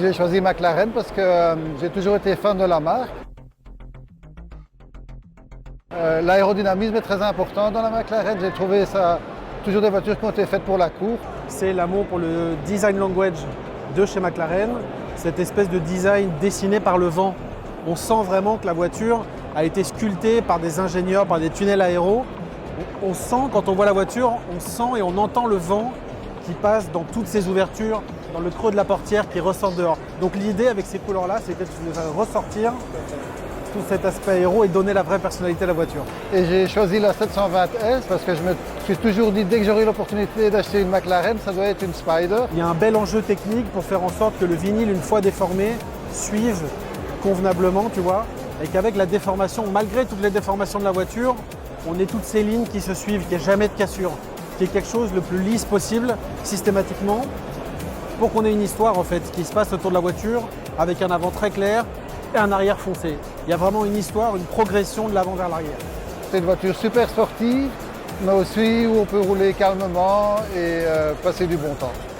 J'ai choisi McLaren parce que j'ai toujours été fan de la marque. L'aérodynamisme est très important dans la McLaren. J'ai trouvé ça toujours des voitures qui ont été faites pour la course. C'est l'amour pour le design language de chez McLaren, cette espèce de design dessiné par le vent. On sent vraiment que la voiture a été sculptée par des ingénieurs, par des tunnels aéros. On sent, quand on voit la voiture, on sent et on entend le vent qui passe dans toutes ces ouvertures, dans le creux de la portière qui ressort dehors. Donc l'idée avec ces couleurs-là, c'était de faire ressortir tout cet aspect aéro et donner la vraie personnalité à la voiture. Et j'ai choisi la 720S parce que je me suis toujours dit, dès que j'aurai l'opportunité d'acheter une McLaren, ça doit être une Spider. Il y a un bel enjeu technique pour faire en sorte que le vinyle, une fois déformé, suive convenablement, tu vois, et qu'avec la déformation, malgré toutes les déformations de la voiture, on ait toutes ces lignes qui se suivent, qu'il n'y ait jamais de cassure, qu'il y ait quelque chose le plus lisse possible, systématiquement, pour qu'on ait une histoire en fait qui se passe autour de la voiture, avec un avant très clair et un arrière foncé. Il y a vraiment une histoire, une progression de l'avant vers l'arrière. C'est une voiture super sportive, mais aussi où on peut rouler calmement et passer du bon temps.